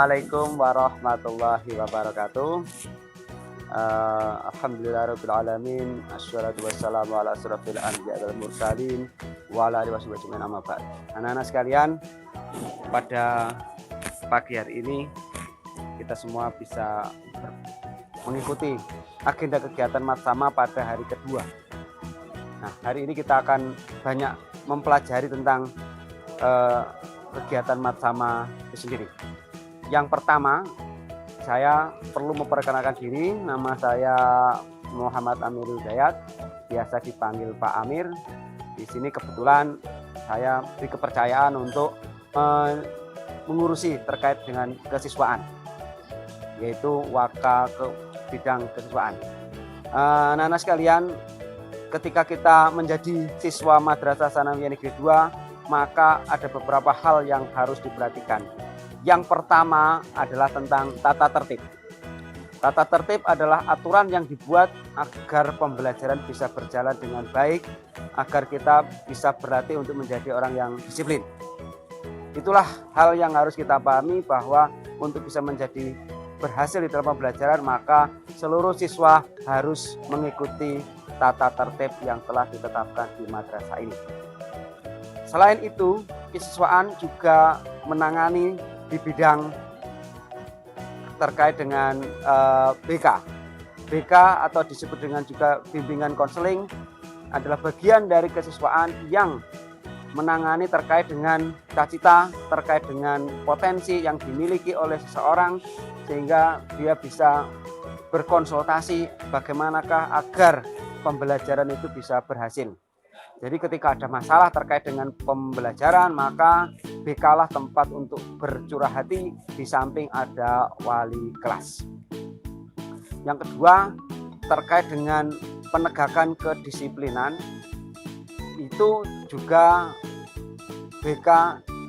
Assalamualaikum warahmatullahi wabarakatuh. Alhamdulillahirabbil alamin. Assalatu wassalamu ala asyrofil anbiya'i wal mursalin wa ala alihi wasallam amma ba'd. Anak-anak sekalian, pada pagi hari ini kita semua bisa mengikuti agenda kegiatan Matsama pada hari kedua. Nah, hari ini kita akan banyak mempelajari tentang kegiatan Matsama itu sendiri. Yang pertama, saya perlu memperkenalkan diri. Nama saya Muhammad Amirul Hidayat, biasa dipanggil Pak Amir. Di sini kebetulan saya diberi kepercayaan untuk mengurusi terkait dengan kesiswaan, yaitu waka ke bidang kesiswaan. Anak-anak sekalian, ketika kita menjadi siswa Madrasah Tsanawiyah Negeri 2, maka ada beberapa hal yang harus diperhatikan. Yang pertama adalah tentang tata tertib. Tata tertib adalah aturan yang dibuat agar pembelajaran bisa berjalan dengan baik, agar kita bisa berlatih untuk menjadi orang yang disiplin. Itulah hal yang harus kita pahami, bahwa untuk bisa menjadi berhasil di dalam pembelajaran, maka seluruh siswa harus mengikuti tata tertib yang telah ditetapkan di madrasah ini. Selain itu, kesiswaan juga menangani di bidang terkait dengan BK. BK atau disebut dengan juga bimbingan konseling adalah bagian dari kesiswaan yang menangani terkait dengan cita-cita, terkait dengan potensi yang dimiliki oleh seseorang, sehingga dia bisa berkonsultasi bagaimanakah agar pembelajaran itu bisa berhasil. Jadi ketika ada masalah terkait dengan pembelajaran, maka BK lah tempat untuk bercurah hati, di samping ada wali kelas. Yang kedua, terkait dengan penegakan kedisiplinan, itu juga BK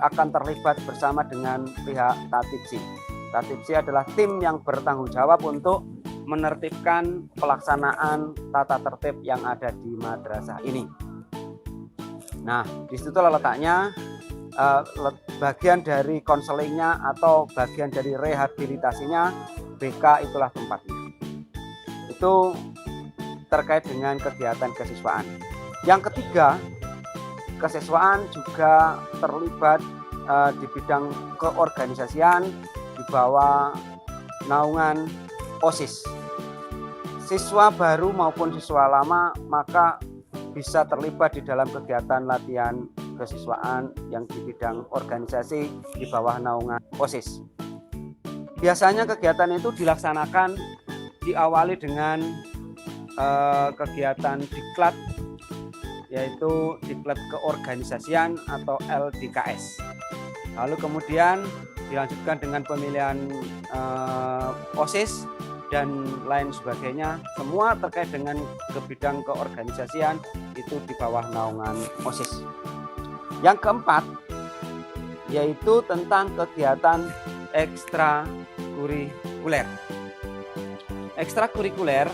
akan terlibat bersama dengan pihak Tatibsi. Tatibsi adalah tim yang bertanggung jawab untuk menertibkan pelaksanaan tata tertib yang ada di madrasah ini. Nah, disitulah letaknya bagian dari konselingnya atau bagian dari rehabilitasinya, BK itulah tempatnya. Itu terkait dengan kegiatan kesiswaan. Yang ketiga, kesiswaan juga terlibat di bidang keorganisasian di bawah naungan OSIS. Siswa baru maupun siswa lama maka bisa terlibat di dalam kegiatan latihan kesiswaan yang di bidang organisasi di bawah naungan OSIS. Biasanya kegiatan itu dilaksanakan diawali dengan kegiatan diklat, yaitu diklat keorganisasian atau LDKS. Lalu kemudian dilanjutkan dengan pemilihan OSIS dan lain sebagainya. Semua terkait dengan ke bidang keorganisasian itu di bawah naungan OSIS. Yang keempat, yaitu tentang kegiatan ekstrakurikuler. Ekstrakurikuler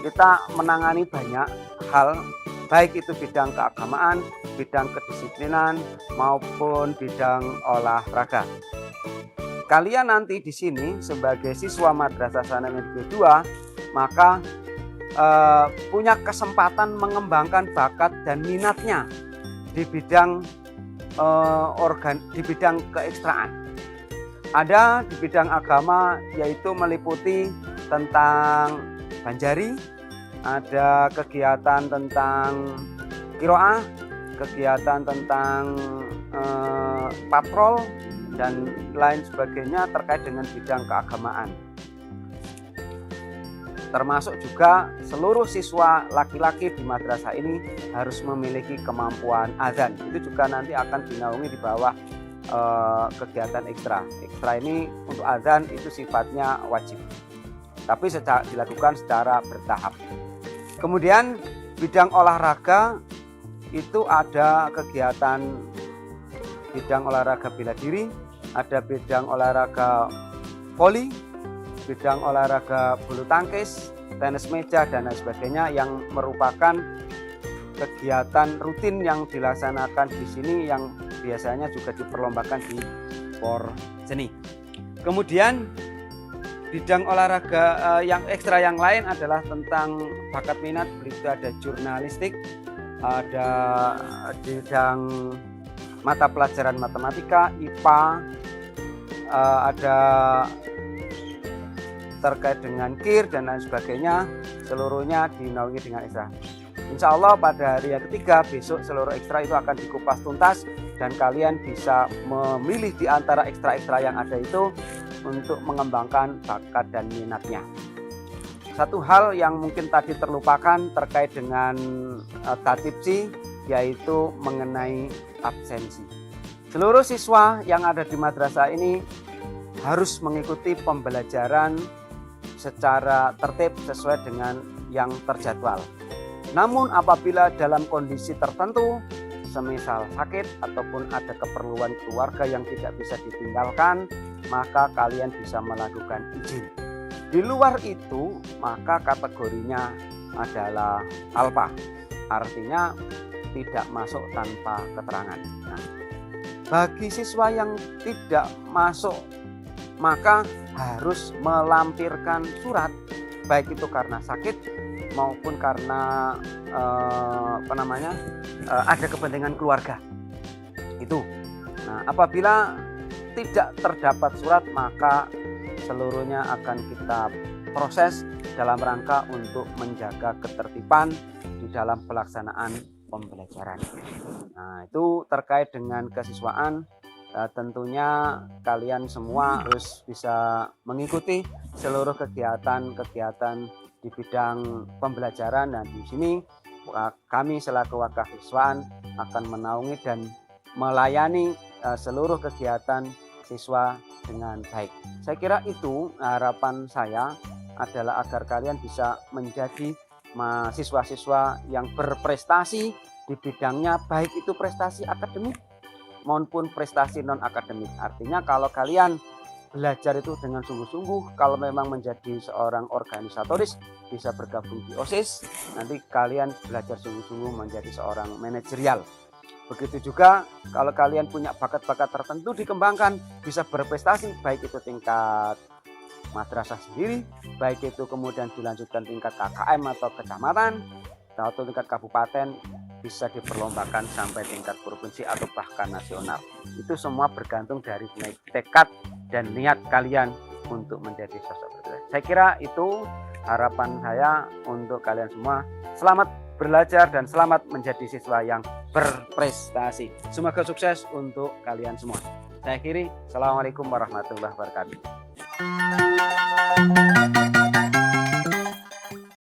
kita menangani banyak hal, baik itu bidang keagamaan, bidang kedisiplinan, maupun bidang olahraga. Kalian nanti di sini sebagai siswa Madrasah Tsanawiyah Negeri 2, maka punya kesempatan mengembangkan bakat dan minatnya di bidang di bidang keekstraan. Ada di bidang agama, yaitu meliputi tentang banjari, ada kegiatan tentang qiraah, kegiatan tentang patrol, dan lain sebagainya terkait dengan bidang keagamaan. Termasuk juga seluruh siswa laki-laki di madrasah ini harus memiliki kemampuan azan. Itu juga nanti akan dinaungi di bawah kegiatan ekstra. Ekstra ini untuk azan itu sifatnya wajib, tapi dilakukan secara bertahap. Kemudian bidang olahraga itu ada kegiatan bidang olahraga bela diri, ada bidang olahraga voli, bidang olahraga bulu tangkis, tenis meja, dan lain sebagainya, yang merupakan kegiatan rutin yang dilaksanakan di sini, yang biasanya juga diperlombakan di Porseni. Kemudian bidang olahraga yang ekstra yang lain adalah tentang bakat minat, berikut ada jurnalistik, ada bidang mata pelajaran matematika, IPA, ada terkait dengan KIR dan lain sebagainya, seluruhnya dinaungi dengan ekstra. Insya Allah pada hari yang ketiga besok seluruh ekstra itu akan dikupas tuntas dan kalian bisa memilih di antara ekstra-ekstra yang ada itu untuk mengembangkan bakat dan minatnya. Satu hal yang mungkin tadi terlupakan terkait dengan tatipsi, yaitu mengenai absensi. Seluruh siswa yang ada di madrasah ini harus mengikuti pembelajaran secara tertib sesuai dengan yang terjadwal. Namun apabila dalam kondisi tertentu, semisal sakit ataupun ada keperluan keluarga yang tidak bisa ditinggalkan, maka kalian bisa melakukan izin. Di luar itu, maka kategorinya adalah alfa, artinya tidak masuk tanpa keterangan. Nah, bagi siswa yang tidak masuk, maka harus melampirkan surat, baik itu karena sakit maupun karena ada kepentingan keluarga. Itu. Nah, apabila tidak terdapat surat, maka seluruhnya akan kita proses dalam rangka untuk menjaga ketertiban di dalam pelaksanaan pembelajaran. Nah, itu terkait dengan kesiswaan. Tentunya kalian semua harus bisa mengikuti seluruh kegiatan-kegiatan di bidang pembelajaran, dan di sini kami selaku wakaf siswaan akan menaungi dan melayani seluruh kegiatan siswa dengan baik. Saya kira itu harapan saya adalah agar kalian bisa menjadi mahasiswa-siswa yang berprestasi di bidangnya, baik itu prestasi akademik maupun prestasi non akademik. Artinya kalau kalian belajar itu dengan sungguh-sungguh, kalau memang menjadi seorang organisatoris bisa bergabung di OSIS, nanti kalian belajar sungguh-sungguh menjadi seorang manajerial. Begitu juga kalau kalian punya bakat-bakat tertentu dikembangkan, bisa berprestasi, baik itu tingkat madrasah sendiri, baik itu kemudian dilanjutkan tingkat KKM atau kecamatan, atau tingkat kabupaten, bisa diperlombakan sampai tingkat provinsi atau bahkan nasional. Itu semua bergantung dari tekad dan niat kalian untuk menjadi sosok berprestasi. Saya kira itu harapan saya untuk kalian semua. Selamat belajar dan selamat menjadi siswa yang berprestasi. Semoga sukses untuk kalian semua. Saya akhiri. Assalamualaikum warahmatullahi wabarakatuh.